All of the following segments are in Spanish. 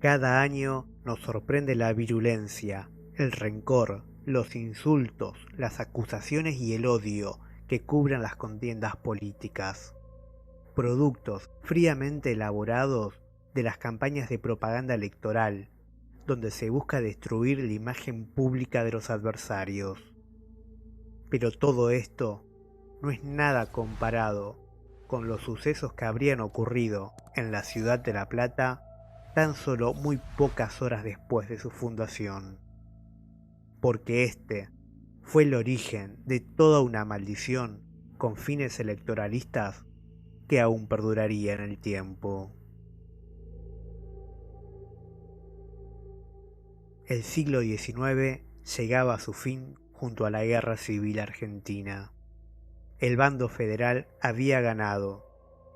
Cada año nos sorprende la virulencia, el rencor, los insultos, las acusaciones y el odio que cubren las contiendas políticas. Productos fríamente elaborados de las campañas de propaganda electoral, donde se busca destruir la imagen pública de los adversarios. Pero todo esto no es nada comparado con los sucesos que habrían ocurrido en la ciudad de La Plata tan solo muy pocas horas después de su fundación. Porque este fue el origen de toda una maldición con fines electoralistas que aún perduraría en el tiempo. El siglo XIX llegaba a su fin junto a la Guerra Civil Argentina. El bando federal había ganado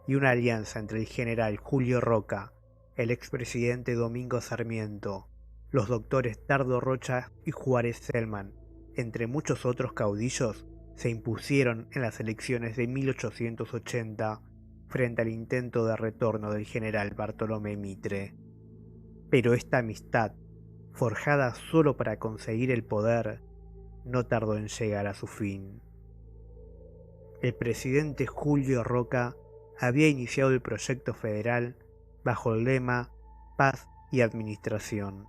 y una alianza entre el general Julio Roca, el expresidente Domingo Sarmiento, los doctores Dardo Rocha y Juárez Celman, entre muchos otros caudillos, se impusieron en las elecciones de 1880 frente al intento de retorno del general Bartolomé Mitre. Pero esta amistad, forjada solo para conseguir el poder, no tardó en llegar a su fin. El presidente Julio Roca había iniciado el proyecto federal bajo el lema Paz y Administración,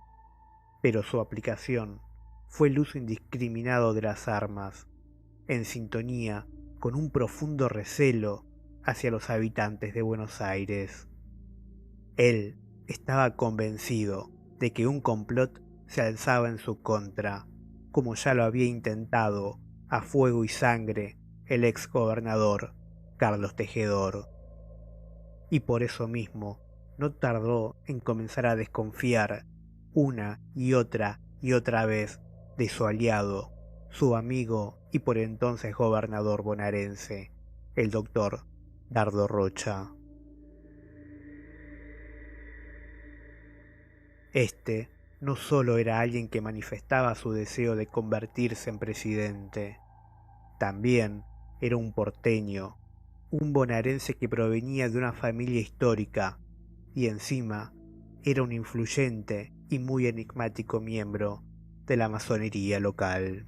pero su aplicación fue el uso indiscriminado de las armas, en sintonía con un profundo recelo hacia los habitantes de Buenos Aires. Él estaba convencido de que un complot se alzaba en su contra, como ya lo había intentado a fuego y sangre el ex gobernador Carlos Tejedor. Y por eso mismo no tardó en comenzar a desconfiar una y otra vez de su aliado, su amigo y por entonces gobernador bonaerense, el doctor Dardo Rocha. Este no solo era alguien que manifestaba su deseo de convertirse en presidente, también era un porteño, un bonaerense que provenía de una familia histórica y encima era un influyente y muy enigmático miembro de la masonería local.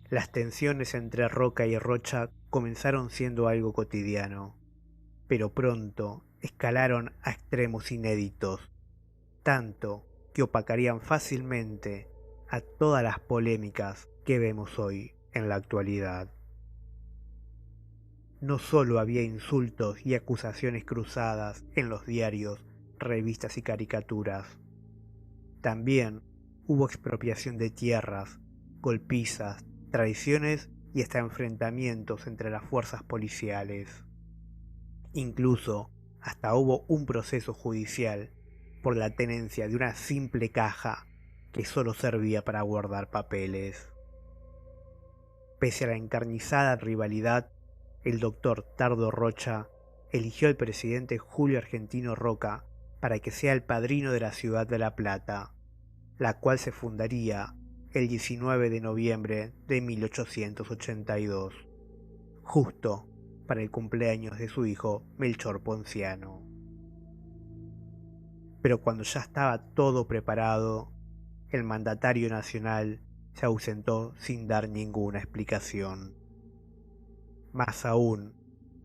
Las tensiones entre Roca y Rocha comenzaron siendo algo cotidiano, pero pronto escalaron a extremos inéditos, tanto que opacarían fácilmente a todas las polémicas que vemos hoy en la actualidad. No solo había insultos y acusaciones cruzadas en los diarios, revistas y caricaturas, también hubo expropiación de tierras, golpizas, traiciones y hasta enfrentamientos entre las fuerzas policiales. Incluso hasta hubo un proceso judicial por la tenencia de una simple caja que solo servía para guardar papeles. Pese a la encarnizada rivalidad, el doctor Dardo Rocha eligió al presidente Julio Argentino Roca para que sea el padrino de la ciudad de La Plata, la cual se fundaría el 19 de noviembre de 1882, justo para el cumpleaños de su hijo Melchor Ponciano. Pero cuando ya estaba todo preparado, el mandatario nacional se ausentó sin dar ninguna explicación. Más aún,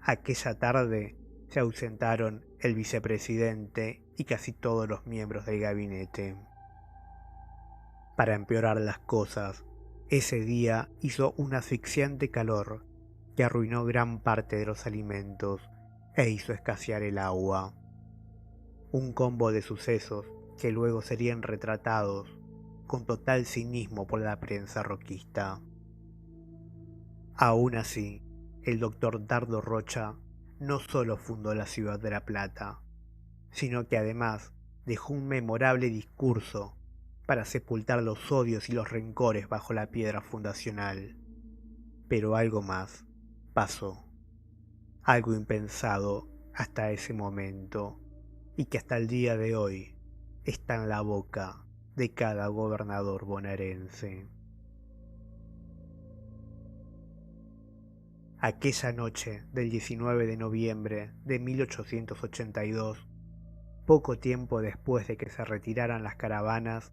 aquella tarde se ausentaron el vicepresidente y casi todos los miembros del gabinete. Para empeorar las cosas, ese día hizo un asfixiante calor que arruinó gran parte de los alimentos e hizo escasear el agua. Un combo de sucesos que luego serían retratados con total cinismo por la prensa roquista. Aún así, el doctor Dardo Rocha no solo fundó la ciudad de La Plata, sino que además dejó un memorable discurso para sepultar los odios y los rencores bajo la piedra fundacional. Pero algo más pasó, algo impensado hasta ese momento, y que hasta el día de hoy está en la boca de cada gobernador bonaerense. Aquella noche del 19 de noviembre de 1882 Poco tiempo después de que se retiraran las caravanas,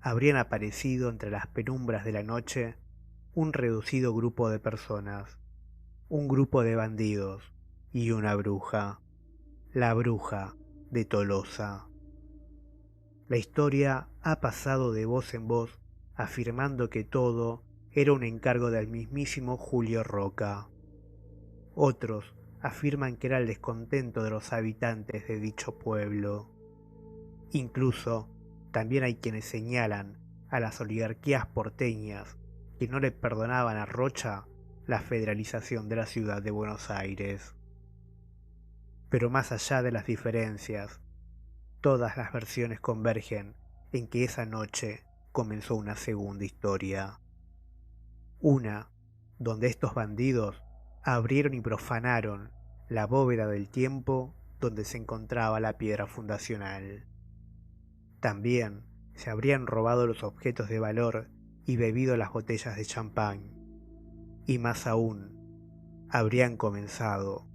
habrían aparecido entre las penumbras de la noche un reducido grupo de personas, un grupo de bandidos y una bruja, la bruja de Tolosa. La historia ha pasado de voz en voz, afirmando que todo era un encargo del mismísimo Julio Roca. Otros afirman que era el descontento de los habitantes de dicho pueblo. Incluso, también hay quienes señalan a las oligarquías porteñas que no le perdonaban a Rocha la federalización de la ciudad de Buenos Aires. Pero más allá de las diferencias, todas las versiones convergen en que esa noche comenzó una segunda historia. Una donde estos bandidos abrieron y profanaron la bóveda del tiempo donde se encontraba la piedra fundacional. También se habrían robado los objetos de valor y bebido las botellas de champán. Y más aún, habrían comenzado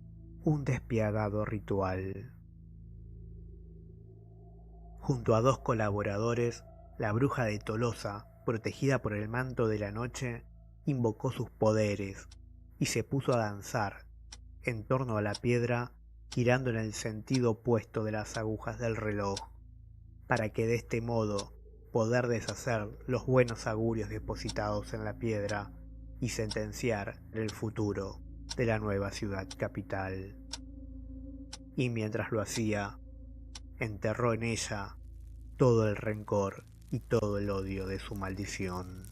un despiadado ritual. Junto a dos colaboradores, la bruja de Tolosa, protegida por el manto de la noche, invocó sus poderes y se puso a danzar en torno a la piedra, girando en el sentido opuesto de las agujas del reloj, para que de este modo poder deshacer los buenos augurios depositados en la piedra y sentenciar el futuro de la nueva ciudad capital. Y mientras lo hacía, enterró en ella todo el rencor y todo el odio de su maldición.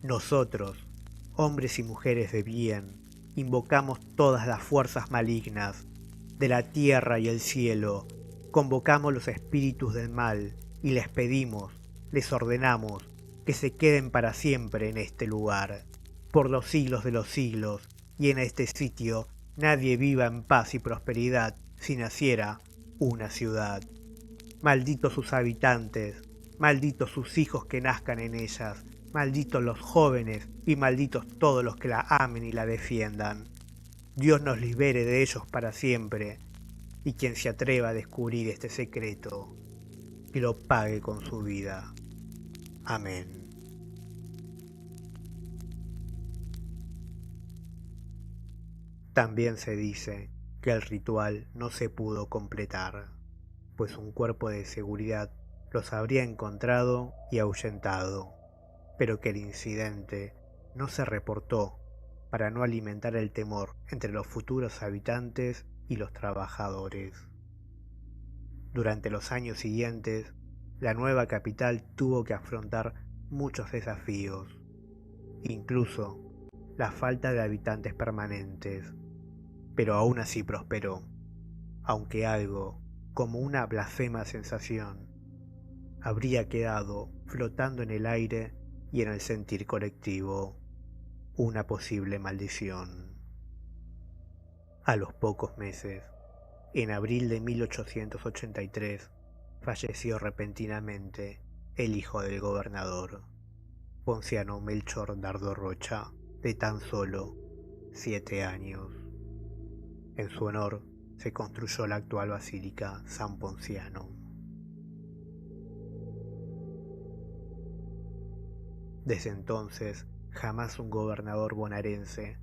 Nosotros, hombres y mujeres de bien, invocamos todas las fuerzas malignas de la tierra y el cielo, convocamos los espíritus del mal y les pedimos, les ordenamos que se queden para siempre en este lugar, por los siglos de los siglos, y en este sitio nadie viva en paz y prosperidad si naciera una ciudad. Malditos sus habitantes, malditos sus hijos que nazcan en ellas, malditos los jóvenes y malditos todos los que la amen y la defiendan. Dios nos libere de ellos para siempre, y quien se atreva a descubrir este secreto, que lo pague con su vida. Amén. También se dice que el ritual no se pudo completar, pues un cuerpo de seguridad los habría encontrado y ahuyentado, pero que el incidente no se reportó para no alimentar el temor entre los futuros habitantes y los trabajadores. Durante los años siguientes, la nueva capital tuvo que afrontar muchos desafíos, incluso la falta de habitantes permanentes, pero aún así prosperó, aunque algo como una blasfema sensación habría quedado flotando en el aire y en el sentir colectivo, una posible maldición. A los pocos meses, en abril de 1883, falleció repentinamente el hijo del gobernador, Ponciano Melchor Dardo Rocha, de tan solo 7 años. En su honor se construyó la actual Basílica San Ponciano. Desde entonces, jamás un gobernador bonaerense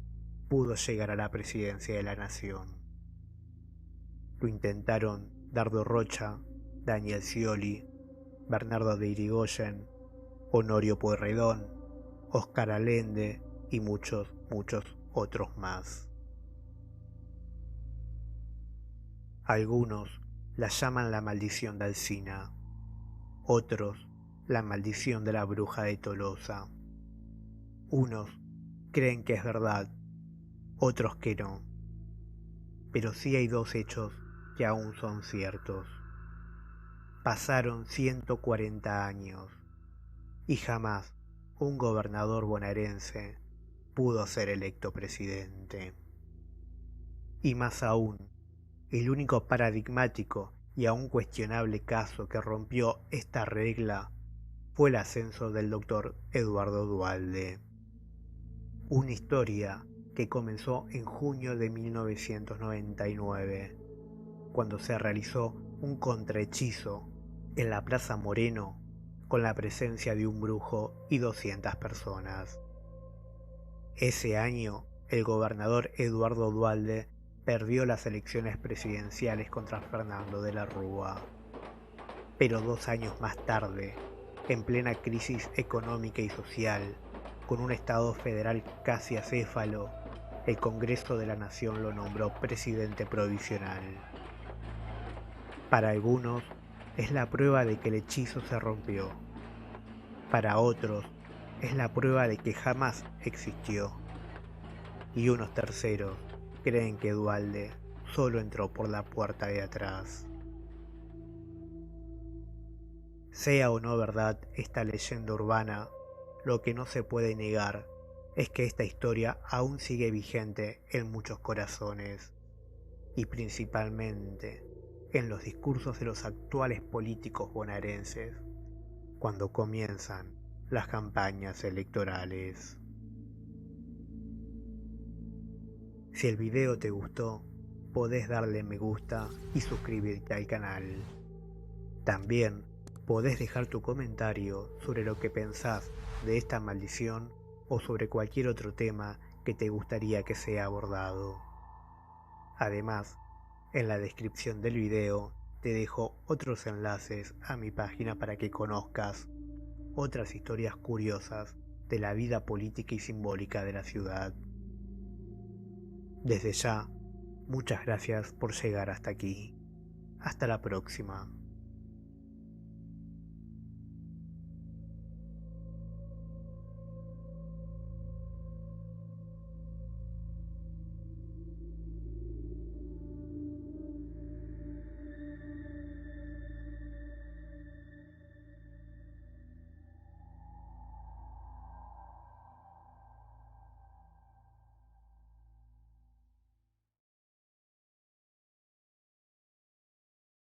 pudo llegar a la presidencia de la nación. Lo intentaron Dardo Rocha, Daniel Scioli, Bernardo de Irigoyen, Honorio Pueyrredón, Óscar Allende y muchos otros más. Algunos la llaman la maldición de Alsina, otros la maldición de la bruja de Tolosa. Unos creen que es verdad, otros que no. Pero sí hay dos hechos que aún son ciertos. Pasaron 140 años y jamás un gobernador bonaerense pudo ser electo presidente. Y más aún, el único paradigmático y aún cuestionable caso que rompió esta regla fue el ascenso del doctor Eduardo Duhalde. Una historia que comenzó en junio de 1999, cuando se realizó un contrahechizo en la Plaza Moreno con la presencia de un brujo y 200 personas. Ese año, el gobernador Eduardo Duhalde perdió las elecciones presidenciales contra Fernando de la Rúa. Pero 2 años más tarde, en plena crisis económica y social, con un Estado federal casi acéfalo, el Congreso de la Nación lo nombró presidente provisional. Para algunos, es la prueba de que el hechizo se rompió. Para otros, es la prueba de que jamás existió. Y unos terceros creen que Duhalde solo entró por la puerta de atrás. Sea o no verdad esta leyenda urbana, lo que no se puede negar es que esta historia aún sigue vigente en muchos corazones, y principalmente en los discursos de los actuales políticos bonaerenses, cuando comienzan las campañas electorales. Si el video te gustó, podés darle me gusta y suscribirte al canal. También podés dejar tu comentario sobre lo que pensás de esta maldición o sobre cualquier otro tema que te gustaría que sea abordado. Además, en la descripción del video te dejo otros enlaces a mi página para que conozcas otras historias curiosas de la vida política y simbólica de la ciudad. Desde ya, muchas gracias por llegar hasta aquí. Hasta la próxima.